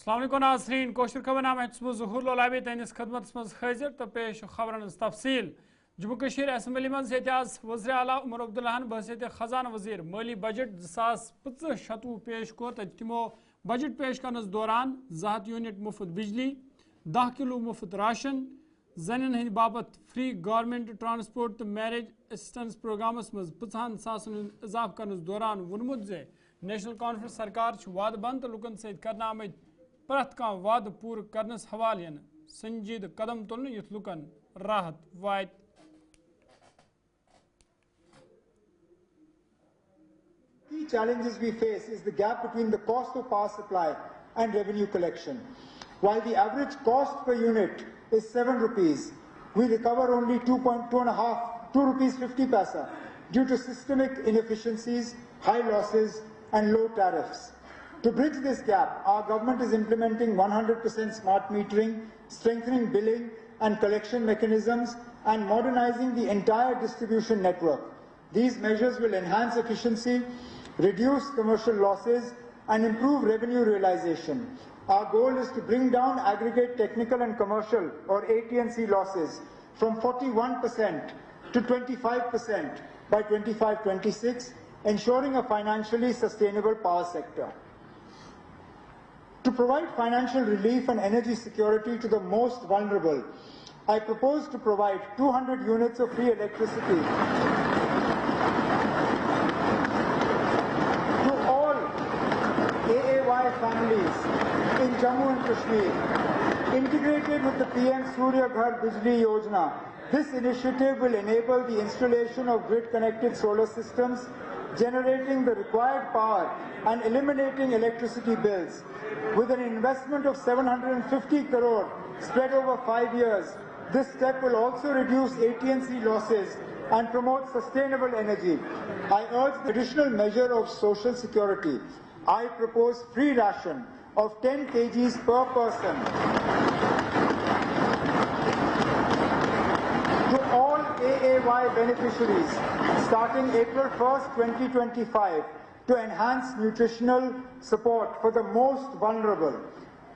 अस्सलाम वालेकुम नाज़रीन कोशर खबरनामा ज़हूर लोलाबी तहस खदमत मज हाजिर तो पेश खबरन तफसील जम्मू कश्मीर असम्बली मज वज़ीर आला उमर अब्दुल्लाहन बहसियत खजाना वज़ीर माली बजट 2025-26 पेश कोर तो तमो बजट पेश करनस दौरान 2 यूनिट मुफ्त बिजली 10 किलो मुफ्त राशन जन हंद बाबत फ्री गवर्नमेंट ट्रांसपोर्ट तो मैरिज असिस्टेंस प्रोग्रामस मज 50 सासन इजाफ करनस दौरान वोनमुत जे नेशनल कॉन्फ्रेंस सरकार वाद बंद तो लुकन सत कर आमद प्रत कह वाद पूर करनस हवाल संजीद कदम तुलन युथ लुकन राहत वात। Key challenges we face is the gap between the cost of power supply and revenue collection. While the average cost per unit is 7 rupees, we recover only 2 rupees 50 paisa due to systemic inefficiencies, high losses and low tariffs. To bridge this gap, our government is implementing 100% smart metering, strengthening billing and collection mechanisms, and modernizing the entire distribution network. These measures will enhance efficiency, reduce commercial losses, and improve revenue realization. Our goal is to bring down aggregate technical and commercial, or AT&C losses, from 41% to 25% by 25-26, ensuring a financially sustainable power sector. To provide financial relief and energy security to the most vulnerable, I propose to provide 200 units of free electricity to all AAY families in Jammu and Kashmir. Integrated with the PM Surya Ghar Bijli Yojana, this initiative will enable the installation of grid-connected solar systems, generating the required power and eliminating electricity bills. With an investment of 750 crore spread over 5 years, this step will also reduce AT&C losses and promote sustainable energy. I urge the additional measure of social security. I propose free ration of 10 kgs per person to all AAY beneficiaries starting April 1st, 2025 to enhance nutritional support for the most vulnerable.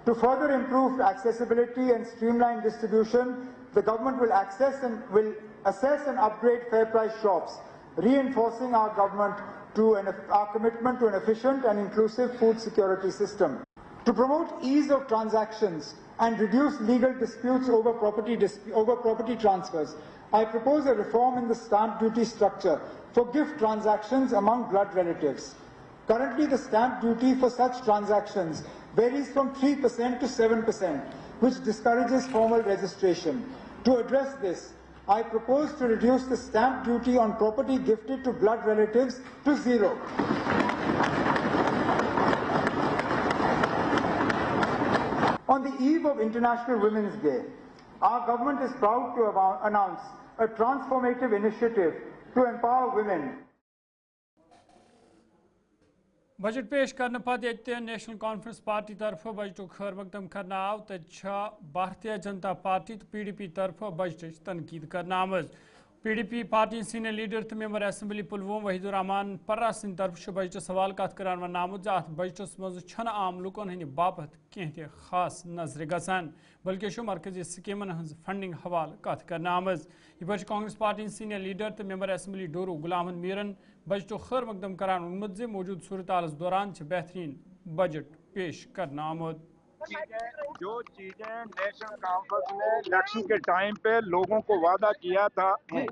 To further improve accessibility and streamline distribution, the government will assess and upgrade fair price shops, reinforcing our commitment to an efficient and inclusive food security system. To promote ease of transactions and reduce legal disputes over property transfers, I propose a reform in the stamp duty structure for gift transactions among blood relatives. Currently, the stamp duty for such transactions varies from 3% to 7%, which discourages formal registration. To address this, I propose to reduce the stamp duty on property gifted to blood relatives to 0. On the eve of International Women's Day, our government is proud to announce a transformative initiative to empower women. Budget पेश करने पे national conference party तरफ budget खैर मकदम करना आव तो Bharatiya Janata party तो PDP तरफ बजट तनकीद करना आमज PDP पार्टी सीनियर लीडर तो मेंबर असम्बली पुलवोम वहीदुर रहमान पर्रा सिंह तरफ बजट सवाल कत करान वन आमुत अत बजटस मज आम लुकन हंद बापत कह खास नजर गसान बल्कि मरकजी स्कीमन हज फंडिंग हवाल कत करना आमज यह कांग्रेस पार्टी सीनियर लीडर तो मेंबर असम्बली डोरू गुलाम मीरन बजट खैर मकदम करान वोनमुत मौजूद सूरत दौरान बेहतरीन बजट पेश करना आमुत। जो चीजें नेशनल कॉन्फ्रेंस ने इलेक्शन के टाइम पे लोगों को वादा किया था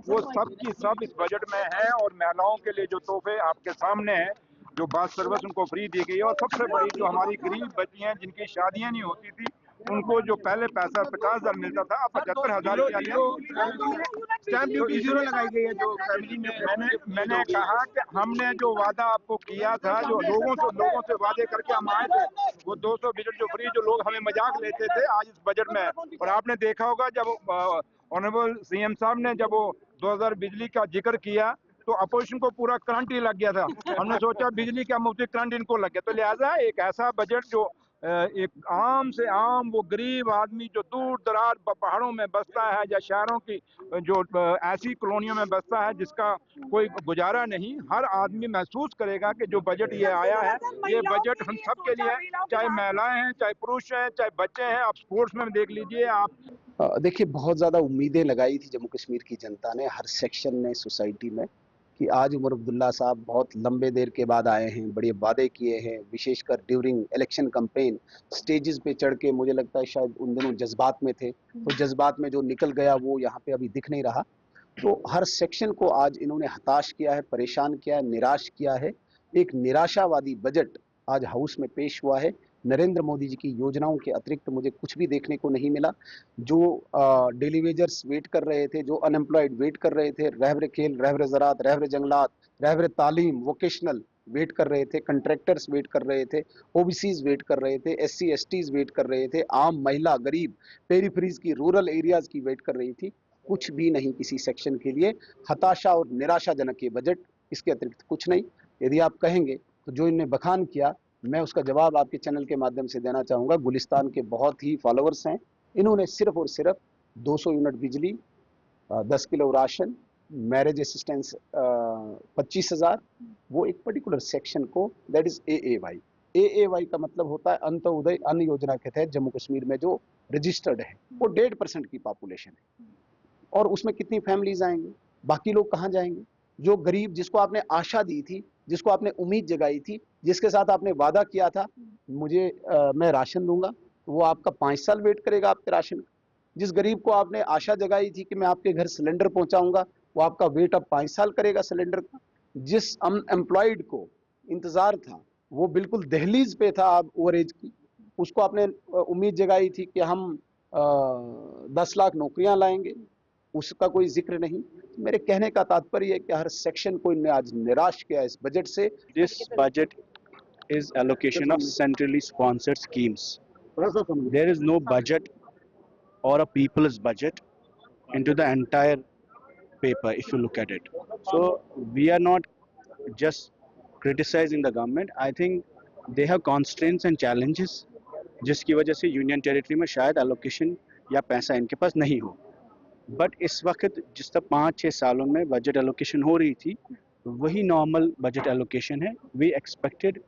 वो सब की सब इस बजट में है और महिलाओं के लिए जो तोहफे आपके सामने हैं, जो बस सर्विस उनको फ्री दी गई है और सबसे बड़ी जो हमारी गरीब बच्ची हैं जिनकी शादियां नहीं होती थी उनको जो पहले पैसा 50,000 मिलता था अब 75,000 स्टैंप ड्यूटी जीरो लगाई गई है। जो फैमिली में मैंने कहा कि हमने जो वादा आपको किया था, जो लोगों से वादे करके हम आए थे, वो 200 बिजट जो फ्री जो लोग हमें मजाक लेते थे आज इस बजट में। और आपने देखा होगा जब ऑनरेबल CM साहब ने जब वो 2000 बिजली का जिक्र किया तो अपोजिशन को पूरा करंट ही लग गया था। हमने सोचा बिजली का मुफ्त करंट इनको लग गया, तो लिहाजा एक ऐसा बजट जो एक आम से आम वो गरीब आदमी जो दूर दराज पहाड़ों में बसता है या शहरों की जो ऐसी कॉलोनियों में बसता है जिसका कोई गुजारा नहीं, हर आदमी महसूस करेगा कि जो बजट ये आया है, ये बजट हम सब के लिए है, चाहे महिलाएं हैं, चाहे पुरुष हैं, चाहे बच्चे हैं। आप स्पोर्ट्स में देख लीजिए आप। देखिए, बहुत ज़्यादा उम्मीदें लगाई थी जम्मू कश्मीर की जनता ने, हर सेक्शन ने, सोसाइटी में, कि आज उमर अब्दुल्ला साहब बहुत लंबे देर के बाद आए हैं, बड़े वादे किए हैं, विशेषकर ड्यूरिंग इलेक्शन कैंपेन स्टेजेस पे चढ़ के, मुझे लगता है शायद उन दिनों जज्बात में थे, तो जज्बात में जो निकल गया वो यहाँ पे अभी दिख नहीं रहा। तो हर सेक्शन को आज इन्होंने हताश किया है, परेशान किया है, निराश किया है। एक निराशावादी बजट आज हाउस में पेश हुआ है। नरेंद्र मोदी जी की योजनाओं के अतिरिक्त मुझे कुछ भी देखने को नहीं मिला। जो डेली वेजर्स वेट कर रहे थे, जो अनएम्प्लॉयड वेट कर रहे थे, रहबर खेल, रहबर ज़रात, रहबर जंगलात, रहबर तालीम, वोकेशनल वेट कर रहे थे, कंट्रैक्टर्स वेट कर रहे थे, ओबीसीज वेट कर रहे थे, एससी एसटीज वेट कर रहे थे, आम महिला, गरीब, पेरीफ्रीज की, रूरल एरियाज की वेट कर रही थी। कुछ भी नहीं किसी सेक्शन के लिए। हताशा और निराशाजनक ये बजट, इसके अतिरिक्त कुछ नहीं। यदि आप कहेंगे तो जो इन्हें बखान किया, मैं उसका जवाब आपके चैनल के माध्यम से देना चाहूँगा। गुलिस्तान के बहुत ही फॉलोअर्स हैं। इन्होंने सिर्फ और सिर्फ 200 यूनिट बिजली, 10 किलो राशन, मैरिज असिस्टेंस 25,000, वो एक पर्टिकुलर सेक्शन को, दैट इज AAY। AAY का मतलब होता है अंत्योदय अन्न योजना के तहत जम्मू कश्मीर में जो रजिस्टर्ड है, वो 1.5% की पॉपुलेशन है। और उसमें कितनी फैमिलीज आएंगी? बाकी लोग कहाँ जाएंगे? जो गरीब, जिसको आपने आशा दी थी, जिसको आपने उम्मीद जगाई थी, जिसके साथ आपने वादा किया था मैं राशन दूंगा, तो वो आपका 5 साल वेट करेगा आपके राशन का। जिस गरीब को आपने आशा जगाई थी कि मैं आपके घर सिलेंडर पहुंचाऊंगा, वो आपका वेट अब 5 साल करेगा सिलेंडर का। जिस अनएम्प्लॉयड को इंतजार था, वो बिल्कुल दहलीज पे था अब ओवरेज की, उसको आपने उम्मीद जगाई थी कि हम 10 लाख नौकरियां लाएंगे, उसका कोई जिक्र नहीं। मेरे कहने का तात्पर्य है कि हर सेक्शन को इनने आज निराश किया इस बजट से। This budget is allocation of centrally sponsored schemes. There is no budget or a people's budget into the entire paper if you look at it. So we are not just criticizing the government. I think they have constraints and challenges जिसकी वजह से union territory में शायद allocation या पैसा इनके पास नहीं हो। बट इस वक्त जिस तरह 5-6 सालों में बजट एलोकेशन हो रही थी, वही नॉर्मल बजट एलोकेशन है। वी एक्सपेक्टेड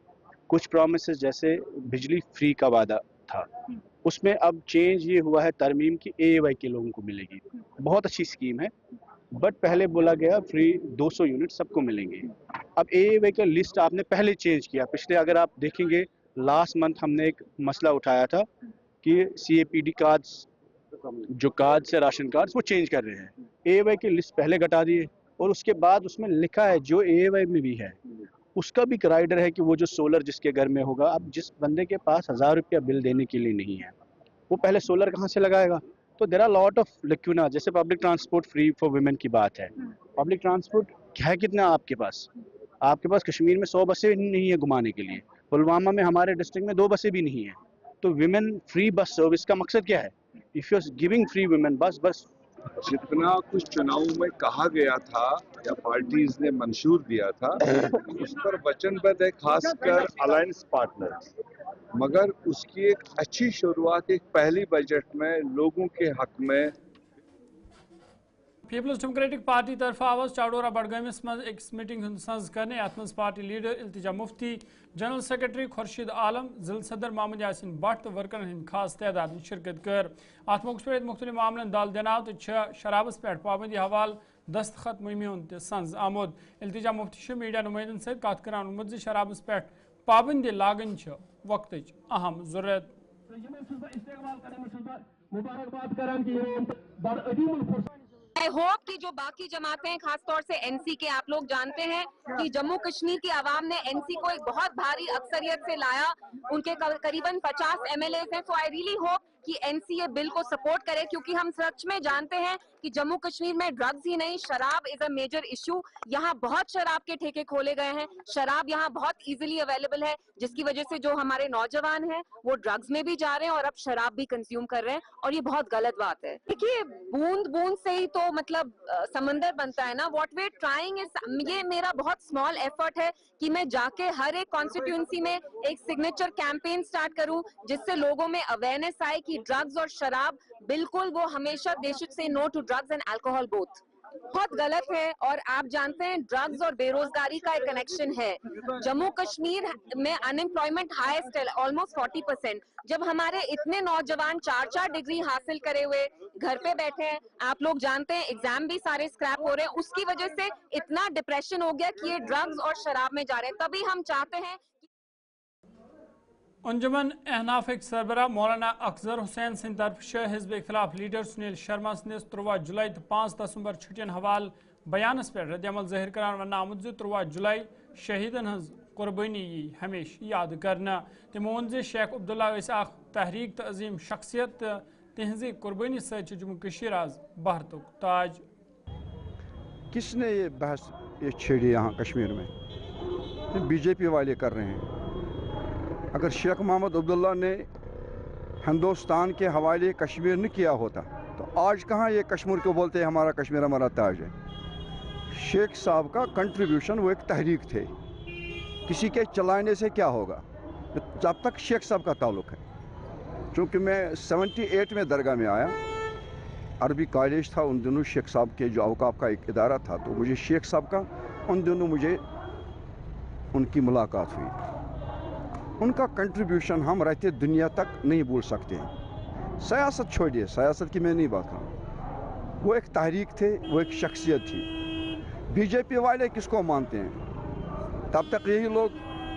कुछ प्रॉमिसेस, जैसे बिजली फ्री का वादा था, उसमें अब चेंज ये हुआ है तरमीम की AAY के लोगों को मिलेगी। बहुत अच्छी स्कीम है, बट पहले बोला गया फ्री 200 यूनिट सबको मिलेंगे। अब AAY का लिस्ट आपने पहले चेंज किया। पिछले अगर आप देखेंगे, लास्ट मंथ हमने एक मसला उठाया था कि CAPD कार्ड्स, जो कार्ड्स है राशन कार्ड्स, वो चेंज कर रहे हैं। AAY की लिस्ट पहले घटा दिए, और उसके बाद उसमें लिखा है जो AAY में भी है उसका भी राइडर है कि वो जो सोलर जिसके घर में होगा, अब जिस बंदे के पास 1000 रुपया बिल देने के लिए नहीं है, वो पहले सोलर कहाँ से लगाएगा? तो देयर आर लॉट ऑफ लेक्यूना। जैसे public transport free for women की बात है, पब्लिक ट्रांसपोर्ट है कितना आपके पास? आपके पास कश्मीर में 100 बसें नहीं है घुमाने के लिए, पुलवामा में हमारे डिस्ट्रिक्ट में 2 बसें भी नहीं है। तो विमेन फ्री बस सर्विस का मकसद क्या है? If you are giving free women bus जितना कुछ चुनाव में कहा गया था या पार्टीज ने मंशूर दिया था, उस पर वचनबद्ध है, खासकर अलायंस पार्टनर्स। मगर उसकी एक अच्छी शुरुआत एक पहली बजट में लोगों के हक में पीपल्स डेमोक्रेटिक पार्टी तरफ आवाज चाडोरा बडगामिस मज एक मीटिंग सज करने अत मज party leader Iltija Mufti, general secretary Khurshid Alam, जिल सदर मोहम्मद यासिन भट्ट तो वर्करन हिंद खास तादाद शिरकत कर। अत मौके पे मुख्तलिफ मामलन दाल देनाव तो शराबस पे पाबंदी हवाल दस्तखत मुहिम सज आमुद। इल्तिजा मुफ्ती मीडिया नुमाइंदन सत कत कर शराबस पे पाबंदी लागन वक्त अहम जरूरत। आई होप कि जो बाकी जमातें हैं, खासतौर से NC के, आप लोग जानते हैं कि जम्मू कश्मीर की आवाम ने NC को एक बहुत भारी अक्सरियत से लाया। उनके करीबन 50 MLAs हैं। सो आई रियली होप कि एनसी ये बिल को सपोर्ट करे, क्योंकि हम सच में जानते हैं कि जम्मू कश्मीर में ड्रग्स ही नहीं, शराब इज अ मेजर इशू। यहाँ बहुत शराब के ठेके खोले गए हैं, शराब यहाँ बहुत इजीली अवेलेबल है, जिसकी वजह से जो हमारे नौजवान हैं वो ड्रग्स में भी जा रहे हैं और अब शराब भी कंज्यूम कर रहे हैं, और ये बहुत गलत बात है। देखिए, बूंद बूंद से ही तो मतलब समंदर बनता है ना। What we are trying is, ये मेरा बहुत स्मॉल एफर्ट है कि मैं जाके हर एक कॉन्स्टिट्यूंसी में एक सिग्नेचर कैंपेन स्टार्ट करूं, जिससे लोगों में अवेयरनेस आए कि ड्रग्स और शराब बिल्कुल वो हमेशा they should say no to drugs and alcohol both. बहुत गलत है, और आप जानते हैं ड्रग्स और बेरोजगारी का एक कनेक्शन है। जम्मू कश्मीर में अनएम्प्लॉयमेंट हाईएस्ट है, ऑलमोस्ट 40%। जब हमारे इतने नौजवान 4-4 डिग्री हासिल करे हुए घर पे बैठे हैं, आप लोग जानते हैं एग्जाम भी सारे स्क्रैप हो रहे हैं, उसकी वजह से इतना डिप्रेशन हो गया कि ये ड्रग्स और शराब में जा रहे हैं। तभी हम चाहते हैं अंजुमन अहनाफ सरबरा मौलाना अख्तर हुसैन सिंह तरफ हिज़्ब इख्तिलाफ लीडर सुनील शर्मा सदिस 13 जुलाई तो 5 दिसंबर छुट्टियन हवाल बयानस पे रद्दअमल ज़ाहिर करान वन आमुत 13 जुलाई शहीदन हज कुर्बानी यी हमेश याद करना। तमो वोन शेख अब्दुल्ला तहरीक तो अजीम शख्सियत तिहज़ी कुर्बानी सत्य जम्मू कश्मीर आज भारतुक ताज। किसने ये बहस ये छेड़ी यहाँ कश्मीर में? बीजेपी वाले कर रहे हैं। अगर शेख मोहम्मद अब्दुल्ला ने हिंदुस्तान के हवाले कश्मीर न किया होता तो आज कहाँ ये कश्मीर को बोलते हैं हमारा कश्मीर हमारा ताज है। शेख साहब का कंट्रीब्यूशन वो एक तहरीक थे, किसी के चलाने से क्या होगा जब तक शेख साहब का ताल्लुक है। चूँकि मैं 78 में दरगाह में आया, अरबी कॉलेज था उन दिनों, शेख साहब के जो अवकाफ का एक इदारा था, तो मुझे शेख साहब का उन दिनों मुझे उनकी मुलाकात हुई। उनका कंट्रीब्यूशन हम रहते दुनिया तक नहीं भूल सकते हैं। सियासत छोड़िए, सियासत की मैं नहीं बात करूँ, वो एक तहरीक थे, वो एक शख्सियत थी। बीजेपी वाले किसको मानते हैं? तब तक यही लोग,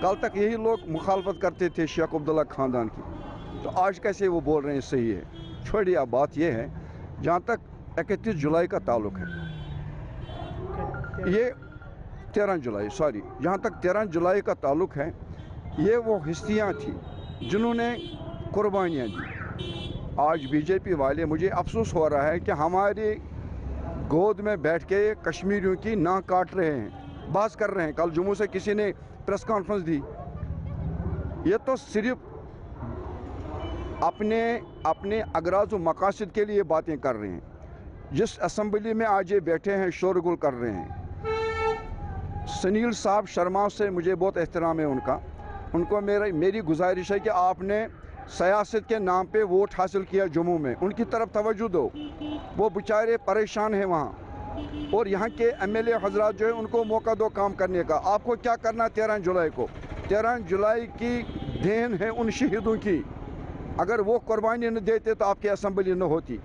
कल तक यही लोग मुखालफत करते थे शेख अब्दुल्ला ख़ानदान की, तो आज कैसे वो बोल रहे हैं सही है? छोड़िए, अब बात ये है जहाँ तक 31 जुलाई का ताल्लुक है, ये 13 जुलाई सॉरी, जहाँ तक 13 जुलाई का ताल्लुक है, ये वो हस्तियाँ थी जिन्होंने कुर्बानियाँ दी। आज बीजेपी वाले, मुझे अफसोस हो रहा है कि हमारी गोद में बैठ के कश्मीरियों की नाक काट रहे हैं, बात कर रहे हैं। कल जम्मू से किसी ने प्रेस कॉन्फ्रेंस दी, ये तो सिर्फ अपने अगराज व मकासद के लिए बातें कर रहे हैं। जिस असम्बली में आज ये बैठे हैं शोरगुल कर रहे हैं। सुनील साहब शर्मा से मुझे बहुत एहतराम है उनको मेरी गुजारिश है कि आपने सियासत के नाम पे वोट हासिल किया जम्मू में, उनकी तरफ तवज्जो दो। वो बेचारे परेशान हैं वहाँ, और यहाँ के एमएलए हजरात जो है उनको मौका दो काम करने का। आपको क्या करना 13 जुलाई को? 13 जुलाई की देन है उन शहीदों की। अगर वो कुर्बानी न देते तो आपकी असम्बली न होती।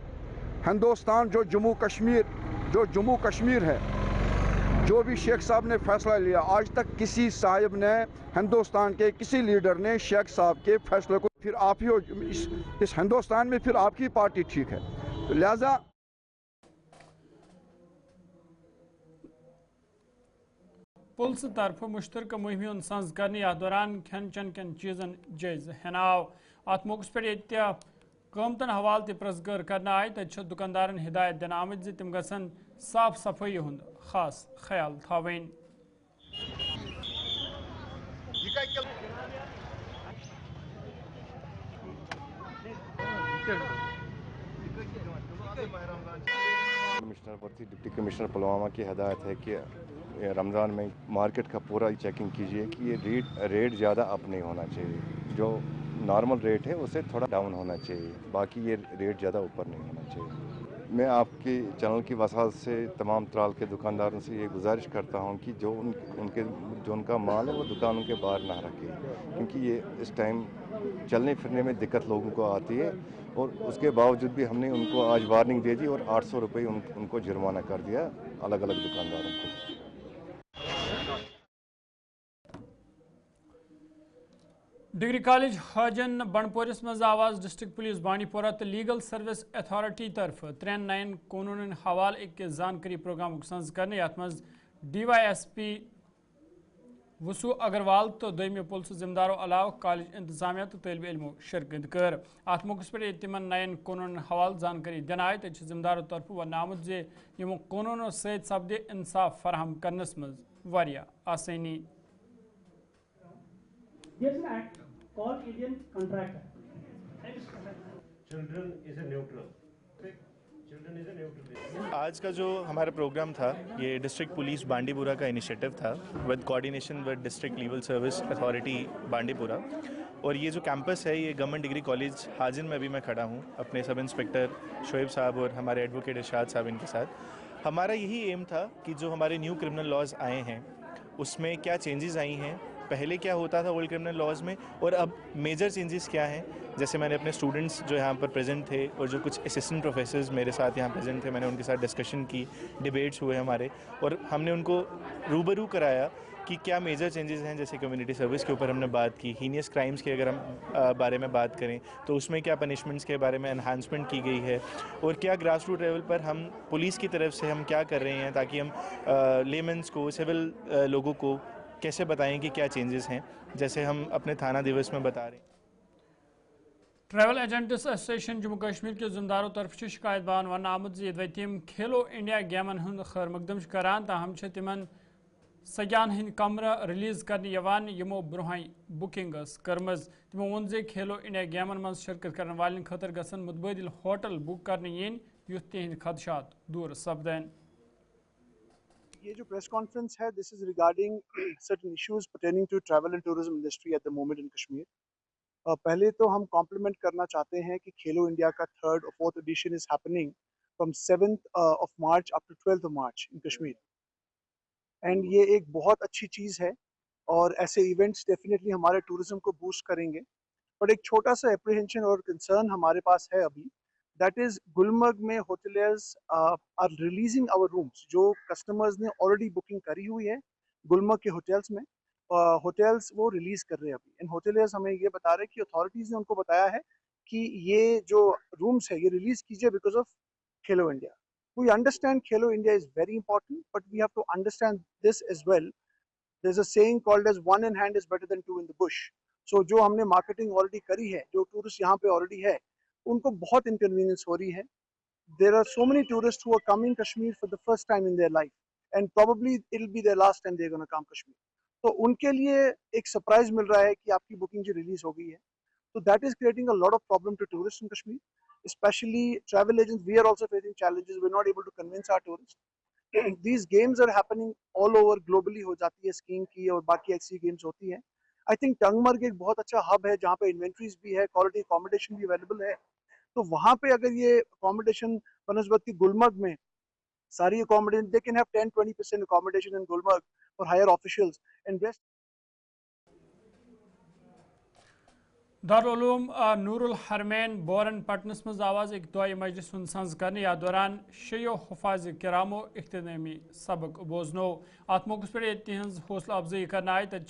हिंदुस्तान जो जम्मू कश्मीर है, जो भी शेख साहब ने फैसला लिया, आज तक किसी साहिब ने, हिंदुस्तान के किसी लीडर ने शेख साहब के फैसले को, फिर आप ही इस हिंदुस्तान में फिर आपकी पार्टी ठीक है, तो लिहाजा पुलिस तरफ मुश्तरक मुहिम संज कर अत दौरान खन चन कन चीजन जायज हेनाव। अत मौके पे कमतन हवाल तस्गर करना आय, तब दुकानदारन हिदायत दिन आमत तिम गसन साफ सफाई हुंद खास ख्याल थावें। कमिश्नर भर्ती डिप्टी कमिश्नर पुलवामा की हदायत है कि रमज़ान में मार्केट का पूरा चेकिंग कीजिए कि ये रेट ज़्यादा अप नहीं होना चाहिए, जो नॉर्मल रेट है उससे थोड़ा डाउन होना चाहिए, बाकी ये रेट ज़्यादा ऊपर नहीं होना चाहिए। मैं आपके चैनल की वसात से तमाम त्राल के दुकानदारों से ये गुजारिश करता हूँ कि जो उनका माल है वो दुकानों के बाहर ना रखें, क्योंकि ये इस टाइम चलने फिरने में दिक्कत लोगों को आती है, और उसके बावजूद भी हमने उनको आज वार्निंग दे दी और 800 रुपये उनको जुर्माना कर दिया अलग अलग दुकानदारों को। डिग्री कॉलेज हाजन बनपोरिस मज आवाज डिस्ट्रिक्ट पुलिस बांडीपोरा तो लीगल सर्विस अथॉरिटी तरफ 3 नयन कानून हवाल एक जानकारी प्रोग्राम संज करने, यथ मज DYSP وسو اگروال تو دویمہ پولیس ذمہ دارو علاوہ کالج انتظامیہ تو طالب علموں شرکت کر ات موقع پہ تمن نین قانون حوالہ جانکاری دن آئی تب ذمہ دارو طرف ون آمت زِ یمو قانونو ست سپدِ انصاف فراہم کرنس مز واریاہ آسانی. There's an act called Indian Contract Act. Children is a neutral. Children is a neutral. آج کا جو ہمارا پروگرام تھا یہ ڈسٹرکٹ پولیس بانڈی پورہ کا انیشیٹو تھا with coordination with district level service authority بانڈی پورہ. اور یہ جو کیمپس ہے یہ گورنمنٹ ڈگری کالج حاجن میں ابھی میں کھڑا ہوں اپنے سب انسپکٹر شعیب صاحب اور ہمارے ایڈوکیٹ ارشاد صاحب ان کے ساتھ. ہمارا یہی ایم تھا کہ جو ہمارے نیو کرمنل لاز آئے ہیں اس میں کیا چینجز آئی ہیں, پہلے کیا ہوتا تھا اولڈ کرمنل لاز میں اور اب میجر چینجز کیا ہیں. جیسے میں نے اپنے اسٹوڈنٹس جو یہاں پر پریزنٹ تھے اور جو کچھ اسسٹنٹ پروفیسرز میرے ساتھ یہاں پریزنٹ تھے, میں نے ان کے ساتھ ڈسکشن کی, ڈیبیٹس ہوئے ہمارے, اور ہم نے ان کو روبرو کرایا کہ کیا میجر چینجز ہیں. جیسے کمیونٹی سروس کے اوپر ہم نے بات کی, ہینیس کرائمز کے اگر ہم بارے میں بات کریں تو اس میں کیا پنشمنٹس کے بارے میں انہانسمنٹ کی گئی ہے, اور کیا گراس روٹ لیول پر ہم پولیس کی طرف سے ہم کیا کر رہے ہیں تاکہ ہم لیمنس کو, سول لوگوں کو کیسے بتائیں کہ کیا چینجز ہیں, جیسے ہم اپنے تھانہ دیوس میں بتا رہے ہیں. Travel agents association Jammu Kashmir کے ذمہ داروں طرف شکایت بیان ون آمت زِ تم کھیلو انڈیا گیمن ہند خیر مقدم کران تاہم تمن سگیان ہند کمرہ ریلیز کرنے یوان یمو برہائی بکنگ کرمز. تمو وون زِ کھیلو انڈیا گیمن من شرکت کرنے والن خاطر گژھن متبادل ہوٹل بک کرنے ین یُتھ تہند خدشات دور سپدن. یہ جو پریس کانفرنس ہے this is regarding certain issues pertaining to travel and tourism industry at the moment in Kashmir. پہلے تو ہم کمپلیمنٹ کرنا چاہتے ہیں کہ کھیلو انڈیا کا 3rd اور 4th edition is happening from 7th of March up to 12th of March in Kashmir. And یہ ایک بہت اچھی چیز ہے اور ایسے ایونٹس ڈیفینیٹلی ہمارے ٹورزم کو بوسٹ کریں گے. بٹ ایک چھوٹا سا اپریہینشن اور کنسرن ہمارے پاس ہے ابھی, دیٹ از گلمرگ میں ہوٹلیئرز آر ریلیزنگ آور رومس. جو کسٹمرز نے آلریڈی بکنگ کری ہوئی ہے گلمرگ کے ہوٹلس میں, ہوٹلس وہ ریلیز کر رہے ہیں ابھی. ان ہوٹلیئرز ہمیں یہ بتا رہے کہ اتھارٹیز نے ان کو بتایا ہے کہ یہ جو رومس ہے یہ ریلیز کیجیے بیکاز آف کھیلو India. We understand Khelo India is very important, but we have to understand this as well. There's a saying called as one in hand is better than two in the bush. So جو ہم نے marketing already کری ہے, جو tourist یہاں پہ already ہے, ان کو بہت انکنوینئنس ہو رہی ہے. There are so many tourists who are coming Kashmir for the first time in their life, and probably it'll be their last time they're going to come Kashmir. تو ان کے لیے ایک سرپرائز مل رہا ہے کہ آپ کی بکنگ جو ریلیز ہو گئی ہے. So that is creating a lot of problem to tourists in Kashmir. Especially travel agents, we are also facing challenges. We're not able to convince our tourists. These games are happening all over globally. ہو جاتی ہے skiing کی اور باقی ایسی games ہوتی ہیں. I think Tangmarg ایک بہت اچھا ہب ہے جہاں پہ انوینٹریز بھی ہے, کوالٹی اکوموڈیشن بھی اویلیبل ہے. تو وہاں پہ اگر یہ اکوموڈیشن بنسبت کی گلمرگ میں ساری accommodation, they can have 10-20% accommodation in Gulmarg for higher officials and rest. Darul Uloom Noor Al Haramain بورن پٹنس مز آواز ایک دعائی مجلس ہند سنز کرنے یا دوران شیو حفاظ کرامو اختتامی سبق بوزنو. ات موقع پہ تہذ حوصلہ افزائی کرنا آئی تب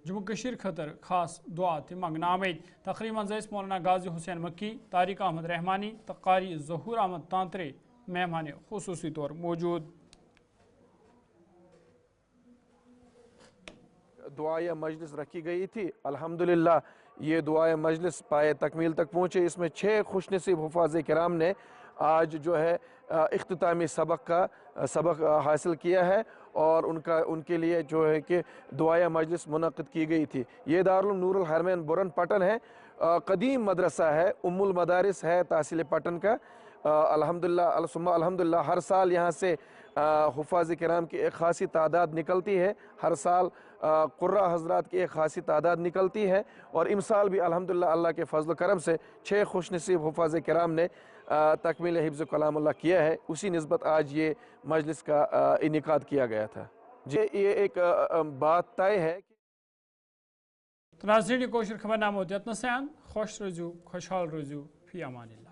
جموں کشیر خاطر خاص دعا تہ منگنا آمت. تقریب مز مولانا غازی حسین مکی, طارق احمد رحمانی تو قاری ظہور احمد تانترے مہمان خصوصی طور موجود. دعائے مجلس رکھی گئی تھی. الحمدللہ یہ دعائے مجلس پائے تکمیل تک پہنچے. اس میں 6 خوش نصیب حفاظ کرام نے آج جو ہے اختتامی سبق حاصل کیا ہے, اور ان کے لیے جو ہے کہ دعائے مجلس منعقد کی گئی تھی. یہ دارالعلوم نور الحرمین بورن پٹن ہے, قدیم مدرسہ ہے, ام المدارس ہے تحصیل پٹن کا. الحمدللہ ہر سال یہاں سے حفاظ کرام کی ایک خاصی تعداد نکلتی ہے. ہر سال قرہ حضرات کی ایک خاصی تعداد نکلتی ہے, اور امسال بھی الحمدللہ اللہ کے فضل و کرم سے 6 خوش نصیب حفاظ کرام نے تکمیل حفظ کلام اللہ کیا ہے. اسی نسبت آج یہ مجلس کا انعقاد کیا گیا تھا. یہ ایک بات طے ہے. ناظرین کوشر خبر نامہ یتنس خوش روزو خوشحال روزو فی امان اللہ.